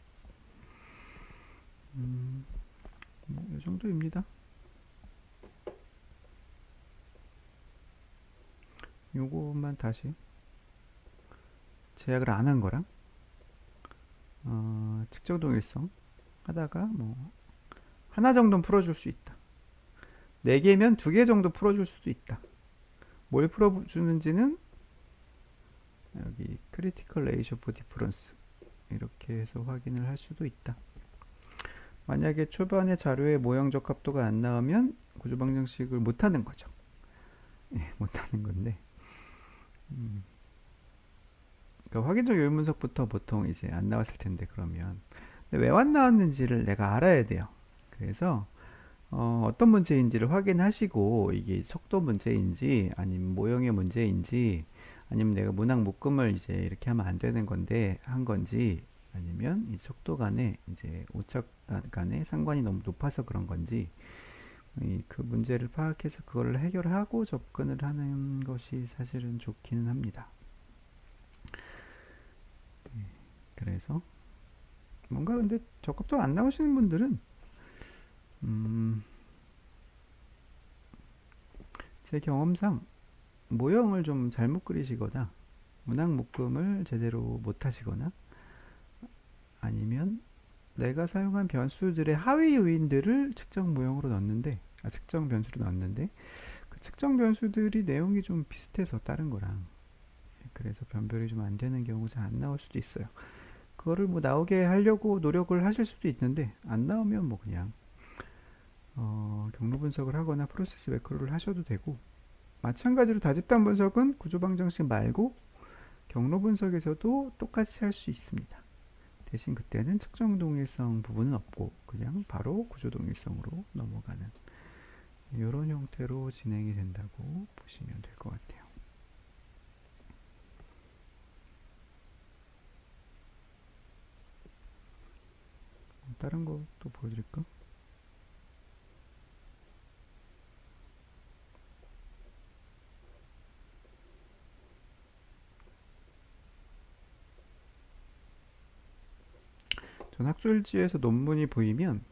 뭐 이 정도입니다. 요것만 다시 제약을 안 한 거랑 측정 동일성 하다가 뭐 하나 정도는 풀어줄 수 있다. 4개면 2개 정도 풀어줄 수도 있다. 뭘 풀어주는지는 여기 크리티컬 레이셔 포 디퍼런스 이렇게 해서 확인을 할 수도 있다. 만약에 초반에 자료에 모형 적합도가 안 나오면 구조방정식을 못하는 거죠. 예, 못하는 건데 그러니까 확인적 요인 분석부터 보통 이제 안 나왔을 텐데 그러면 왜 안 나왔는지를 내가 알아야 돼요. 그래서 어떤 문제인지를 확인하시고 이게 속도 문제인지 아니면 모형의 문제인지 아니면 내가 문항 묶음을 이제 이렇게 하면 안 되는 건데 한 건지 아니면 이 속도 간에 이제 오차 간에 상관이 너무 높아서 그런 건지 그 문제를 파악해서 그걸 해결하고 접근을 하는 것이 사실은 좋기는 합니다. 그래서 뭔가 근데 적합도 안 나오시는 분들은 제 경험상 모형을 좀 잘못 그리시거나 문항 묶음을 제대로 못 하시거나 아니면 내가 사용한 변수들의 하위 요인들을 측정 모형으로 넣었는데 측정 변수로 넣었는데 그 측정 변수들이 내용이 좀 비슷해서 다른 거랑 그래서 변별이 좀 안 되는 경우 잘 안 나올 수도 있어요. 그거를 뭐 나오게 하려고 노력을 하실 수도 있는데 안 나오면 뭐 그냥 경로 분석을 하거나 프로세스 매크로를 하셔도 되고 마찬가지로 다집단 분석은 구조방정식 말고 경로 분석에서도 똑같이 할 수 있습니다. 대신 그때는 측정 동일성 부분은 없고 그냥 바로 구조 동일성으로 넘어가는 이런 형태로 진행이 된다고 보시면 될 것 같아요. 다른 것도 보여드릴까? 전 학술지에서 논문이 보이면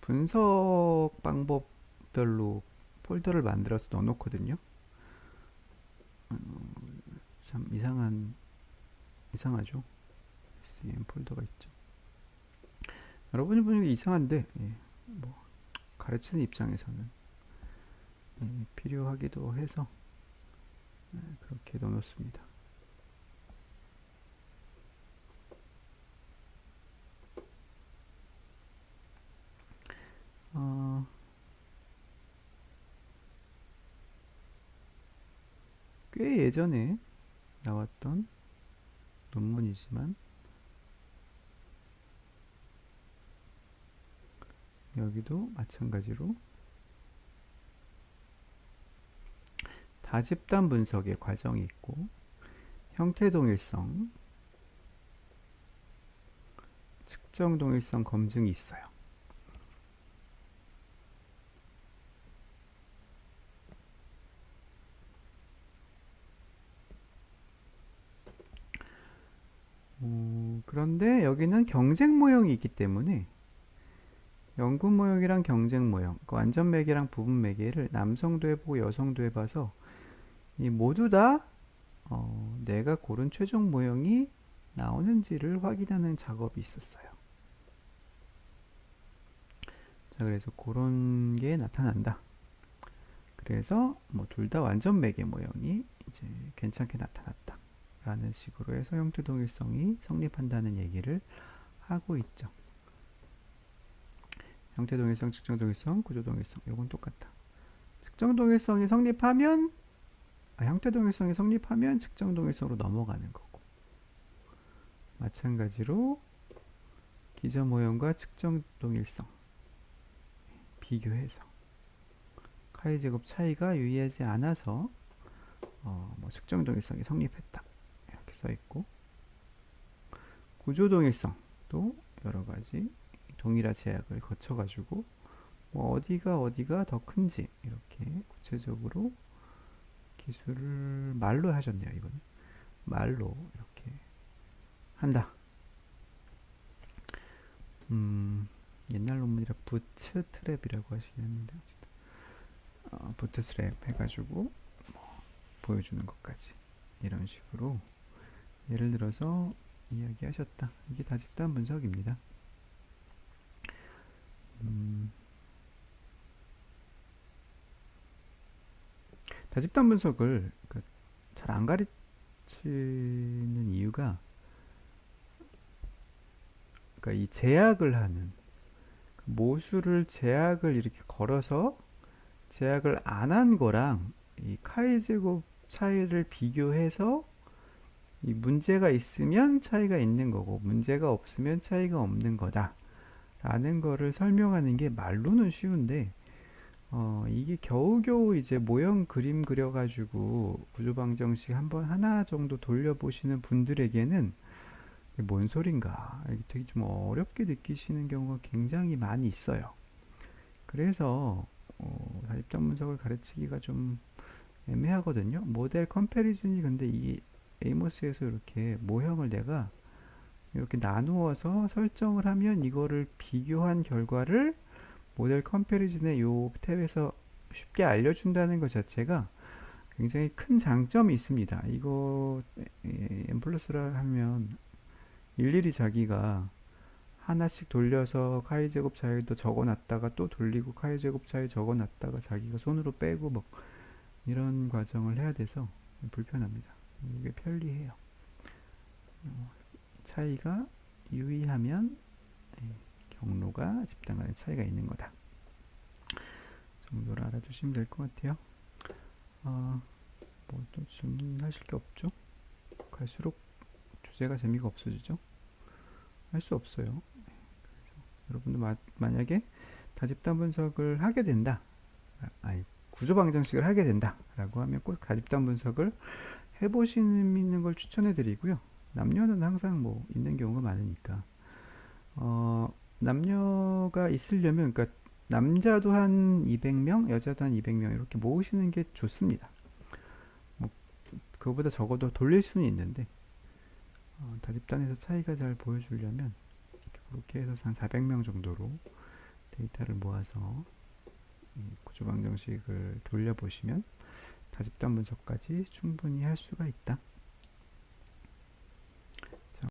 분석 방법별로 폴더를 만들어서 넣어놓거든요. 참 이상하죠. SEM 폴더가 있죠. 여러분이 보는 게 이상한데 뭐 가르치는 입장에서는 필요하기도 해서 그렇게 넣어놓습니다. 꽤 예전에 나왔던 논문이지만 여기도 마찬가지로 다집단 분석의 과정이 있고 형태 동일성, 측정 동일성 검증이 있어요. 그런데 여기는 경쟁 모형이 있기 때문에 연구 모형이랑 경쟁 모형, 그 완전 매개랑 부분 매개를 남성도 해보고 여성도 해봐서 이 모두 다 내가 고른 최종 모형이 나오는지를 확인하는 작업이 있었어요. 자, 그래서 그런 게 나타난다. 그래서 뭐 둘 다 완전 매개 모형이 이제 괜찮게 나타났다. 라는 식으로 해서 형태 동일성이 성립한다는 얘기를 하고 있죠. 형태 동일성, 측정 동일성, 구조 동일성 이건 똑같다. 측정 동일성이 성립하면 형태 동일성이 성립하면 측정 동일성으로 넘어가는 거고 마찬가지로 기저 모형과 측정 동일성 비교해서 카이 제곱 차이가 유의하지 않아서 뭐 측정 동일성이 성립했다 이렇게 써 있고 구조 동일성도 여러 가지 동일화 제약을 거쳐가지고 뭐 어디가 더 큰지 이렇게 구체적으로 기술을 말로 하셨네요. 이거는 말로 이렇게 한다. 옛날 논문이라 부트트랩이라고 하시긴 했는데 어쨌든 부트트랩 해가지고 뭐 보여주는 것까지 이런 식으로 예를 들어서 이야기하셨다. 이게 다집단 분석입니다. 다집단 분석을 잘 안 가르치는 이유가, 그러니까 이 제약을 하는, 모수를 제약을 이렇게 걸어서 제약을 안 한 거랑 이 카이 제곱 차이를 비교해서 이 문제가 있으면 차이가 있는 거고 문제가 없으면 차이가 없는 거다 라는 거를 설명하는 게 말로는 쉬운데, 이게 겨우겨우 이제 모형 그림 그려가지고 구조방정식 한번 하나 정도 돌려보시는 분들에게는 이게 뭔 소린가, 이게 되게 좀 어렵게 느끼시는 경우가 굉장히 많이 있어요. 그래서 다입단 분석을 가르치기가 좀 애매하거든요. 모델 컴패리즌이, 근데 이 에이모스에서 이렇게 모형을 내가 이렇게 나누어서 설정을 하면 이거를 비교한 결과를 모델 컴패리즌의 요 탭에서 쉽게 알려준다는 것 자체가 굉장히 큰 장점이 있습니다. 이거 M 플러스라 하면 일일이 자기가 하나씩 돌려서 카이 제곱 차이도 적어놨다가 또 돌리고 카이 제곱 차이 적어놨다가 자기가 손으로 빼고 뭐 이런 과정을 해야 돼서 불편합니다. 이게 편리해요. 차이가 유의하면 경로가 집단 간의 차이가 있는 거다 정도를 알아두시면 될 것 같아요. 뭐 또 질문하실 게 없죠? 갈수록 주제가 재미가 없어지죠? 할 수 없어요. 여러분도 만약에 다집단 분석을 하게 된다, 아니 구조 방정식을 하게 된다 라고 하면 꼭 다집단 분석을 해보시는 걸 추천해 드리고요. 남녀는 항상 뭐 있는 경우가 많으니까 남녀가 있으려면, 그러니까 남자도 한 200명, 여자도 한 200명 이렇게 모으시는 게 좋습니다. 뭐 그거보다 적어도 돌릴 수는 있는데 다집단에서 차이가 잘 보여주려면 그렇게 해서 한 400명 정도로 데이터를 모아서 구조방정식을 돌려보시면 다집단 분석까지 충분히 할 수가 있다.